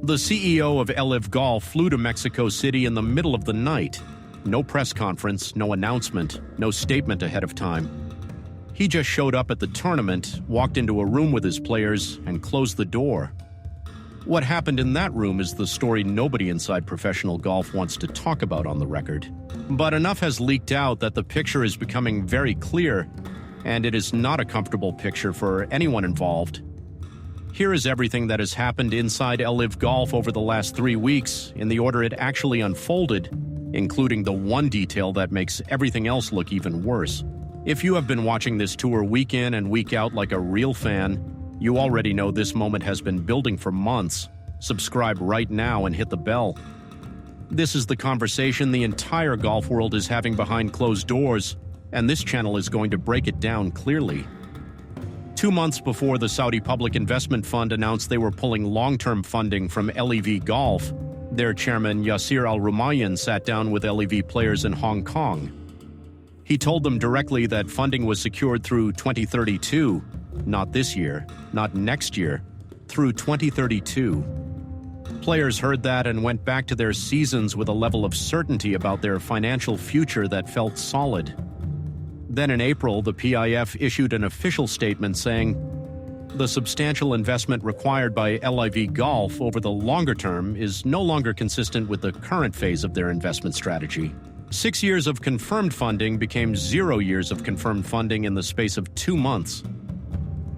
The CEO of LIV Golf flew to Mexico City in the middle of the night. No press conference, no announcement, no statement ahead of time. He just showed up at the tournament, walked into a room with his players, and closed the door. What happened in that room is the story nobody inside professional golf wants to talk about on the record. But enough has leaked out that the picture is becoming very clear, and it is not a comfortable picture for anyone involved. Here is everything that has happened inside LIV Golf over the last 3 weeks in the order it actually unfolded, including the one detail that makes everything else look even worse. If you have been watching this tour week in and week out like a real fan, you already know this moment has been building for months. Subscribe right now and hit the bell. This is the conversation the entire golf world is having behind closed doors, and this channel is going to break it down clearly. 2 months before the Saudi Public Investment Fund announced they were pulling long-term funding from LIV Golf, their chairman Yasir Al-Rumayyan sat down with LIV players in Hong Kong. He told them directly that funding was secured through 2032, not this year, not next year, through 2032. Players heard that and went back to their seasons with a level of certainty about their financial future that felt solid. Then in April, the PIF issued an official statement saying, "The substantial investment required by LIV Golf over the longer term is no longer consistent with the current phase of their investment strategy." 6 years of confirmed funding became 0 years of confirmed funding in the space of 2 months.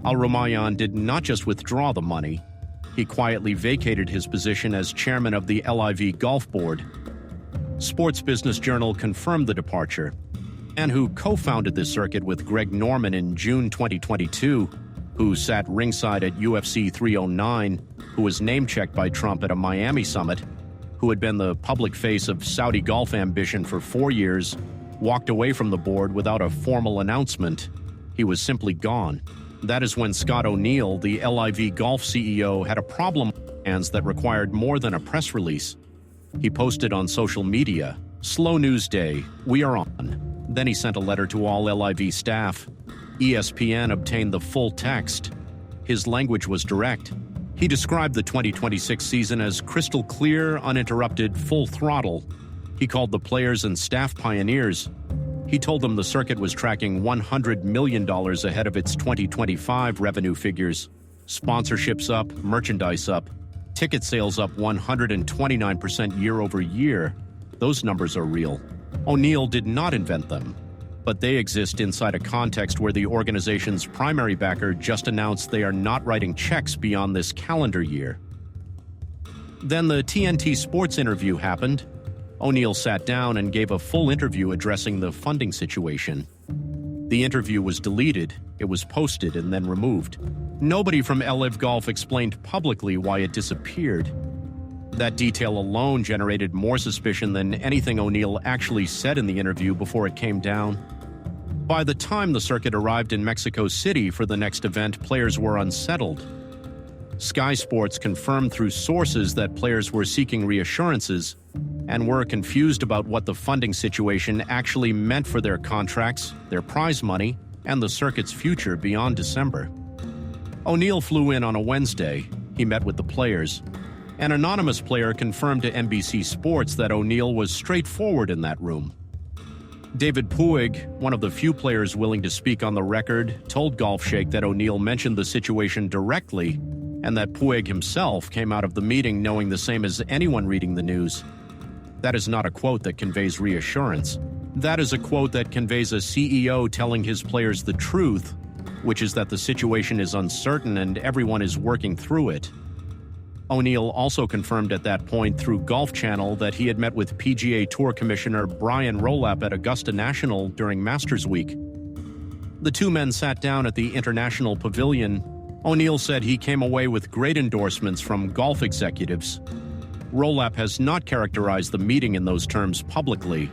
Al-Rumayyan did not just withdraw the money, he quietly vacated his position as chairman of the LIV Golf Board. Sports Business Journal confirmed the departure, and who co-founded this circuit with Greg Norman in June 2022, who sat ringside at UFC 309, who was name-checked by Trump at a Miami summit, who had been the public face of Saudi golf ambition for 4 years, walked away from the board without a formal announcement. He was simply gone. That is when Scott O'Neill, the LIV Golf CEO, had a problem on his hands that required more than a press release. He posted on social media, "Slow news day, we are on." Then he sent a letter to all LIV staff. ESPN obtained the full text. His language was direct. He described the 2026 season as crystal clear, uninterrupted, full throttle. He called the players and staff pioneers. He told them the circuit was tracking $100 million ahead of its 2025 revenue figures. Sponsorships up, merchandise up, ticket sales up 129% year over year. Those numbers are real. O'Neill did not invent them, but they exist inside a context where the organization's primary backer just announced they are not writing checks beyond this calendar year. Then the TNT Sports interview happened. O'Neill sat down and gave a full interview addressing the funding situation. The interview was deleted, it was posted and then removed. Nobody from LIV Golf explained publicly why it disappeared. That detail alone generated more suspicion than anything O'Neill actually said in the interview before it came down. By the time the circuit arrived in Mexico City for the next event, players were unsettled. Sky Sports confirmed through sources that players were seeking reassurances and were confused about what the funding situation actually meant for their contracts, their prize money, and the circuit's future beyond December. O'Neill flew in on a Wednesday. He met with the players. An anonymous player confirmed to NBC Sports that O'Neill was straightforward in that room. David Puig, one of the few players willing to speak on the record, told Golf Shake that O'Neill mentioned the situation directly and that Puig himself came out of the meeting knowing the same as anyone reading the news. That is not a quote that conveys reassurance. That is a quote that conveys a CEO telling his players the truth, which is that the situation is uncertain and everyone is working through it. O'Neill also confirmed at that point through Golf Channel that he had met with PGA Tour Commissioner Brian Rolapp at Augusta National during Masters Week. The two men sat down at the International Pavilion. O'Neill said he came away with great endorsements from golf executives. Rolapp has not characterized the meeting in those terms publicly.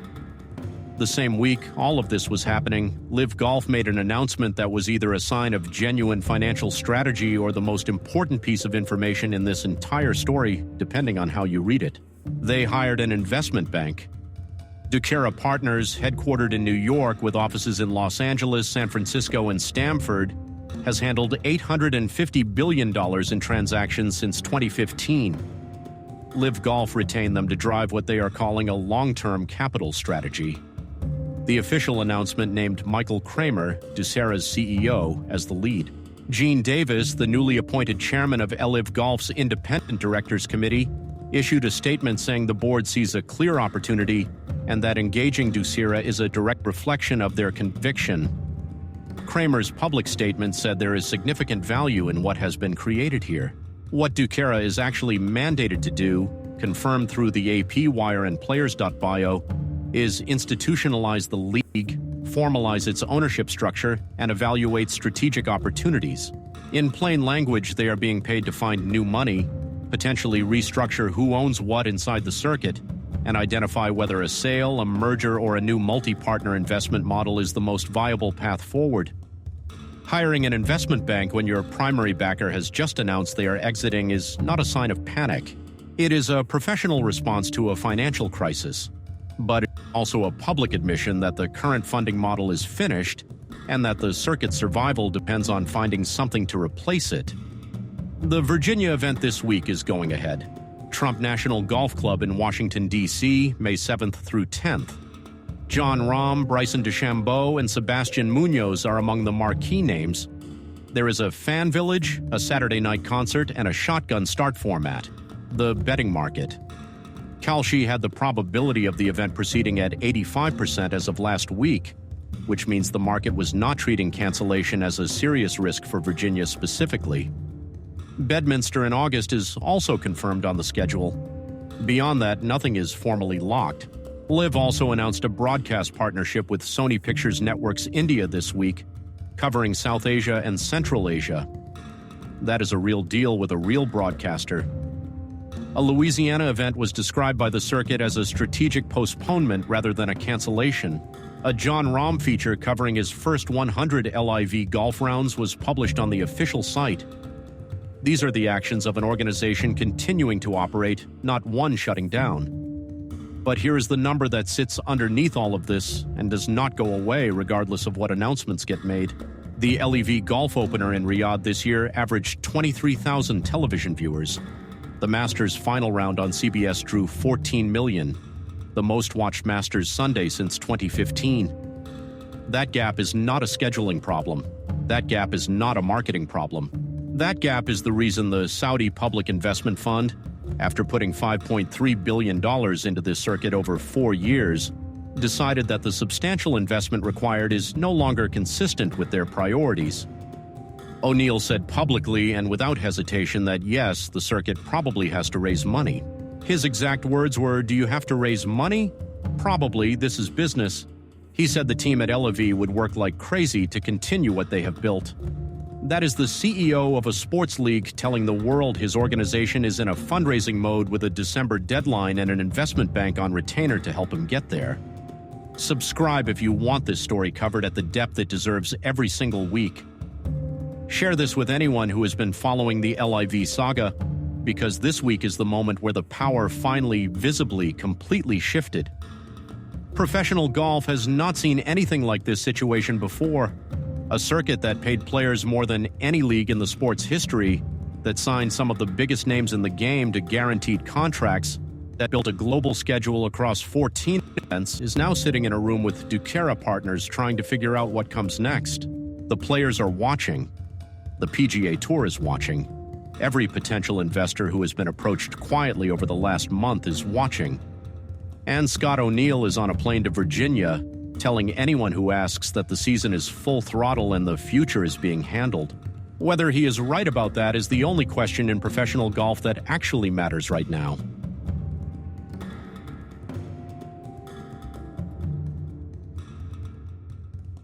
The same week all of this was happening, LIV Golf made an announcement that was either a sign of genuine financial strategy or the most important piece of information in this entire story, depending on how you read it. They hired an investment bank. Duquera Partners, headquartered in New York with offices in Los Angeles, San Francisco, and Stamford, has handled $850 billion in transactions since 2015. LIV Golf retained them to drive what they are calling a long-term capital strategy. The official announcement named Michael Kramer, Ducera's CEO, as the lead. Gene Davis, the newly appointed chairman of LIV Golf's Independent Directors Committee, issued a statement saying the board sees a clear opportunity and that engaging Ducera is a direct reflection of their conviction. Kramer's public statement said there is significant value in what has been created here. What Ducera is actually mandated to do, confirmed through the AP wire and players.bio, is institutionalize the league, formalize its ownership structure, and evaluate strategic opportunities. In plain language, they are being paid to find new money, potentially restructure who owns what inside the circuit, and identify whether a sale, a merger, or a new multi-partner investment model is the most viable path forward. Hiring an investment bank when your primary backer has just announced they are exiting is not a sign of panic. It is a professional response to a financial crisis, but it's also a public admission that the current funding model is finished and that the circuit's survival depends on finding something to replace it. The Virginia event this week is going ahead. Trump National Golf Club in Washington, D.C., May 7th through 10th. Jon Rahm, Bryson DeChambeau, and Sebastian Munoz are among the marquee names. There is a fan village, a Saturday night concert, and a shotgun start format. The betting market. Kalshi had the probability of the event proceeding at 85% as of last week, which means the market was not treating cancellation as a serious risk for Virginia specifically. Bedminster in August is also confirmed on the schedule. Beyond that, nothing is formally locked. LIV also announced a broadcast partnership with Sony Pictures Networks India this week, covering South Asia and Central Asia. That is a real deal with a real broadcaster. A Louisiana event was described by the circuit as a strategic postponement rather than a cancellation. A Jon Rahm feature covering his first 100 LIV golf rounds was published on the official site. These are the actions of an organization continuing to operate, not one shutting down. But here is the number that sits underneath all of this and does not go away regardless of what announcements get made. The LIV Golf opener in Riyadh this year averaged 23,000 television viewers. The Masters final round on CBS drew 14 million, the most-watched Masters Sunday since 2015. That gap is not a scheduling problem. That gap is not a marketing problem. That gap is the reason the Saudi Public Investment Fund, after putting $5.3 billion into this circuit over 4 years, decided that the substantial investment required is no longer consistent with their priorities. O'Neill said publicly and without hesitation that yes, the circuit probably has to raise money. His exact words were, "Do you have to raise money? Probably, this is business." He said the team at LIV would work like crazy to continue what they have built. That is the CEO of a sports league telling the world his organization is in a fundraising mode with a December deadline and an investment bank on retainer to help him get there. Subscribe if you want this story covered at the depth it deserves every single week. Share this with anyone who has been following the LIV saga, because this week is the moment where the power finally, visibly, completely shifted. Professional golf has not seen anything like this situation before. A circuit that paid players more than any league in the sport's history, that signed some of the biggest names in the game to guaranteed contracts, that built a global schedule across 14 events, is now sitting in a room with Ducera partners trying to figure out what comes next. The players are watching. The PGA Tour is watching. Every potential investor who has been approached quietly over the last month is watching. And Scott O'Neill is on a plane to Virginia, telling anyone who asks that the season is full throttle and the future is being handled. Whether he is right about that is the only question in professional golf that actually matters right now.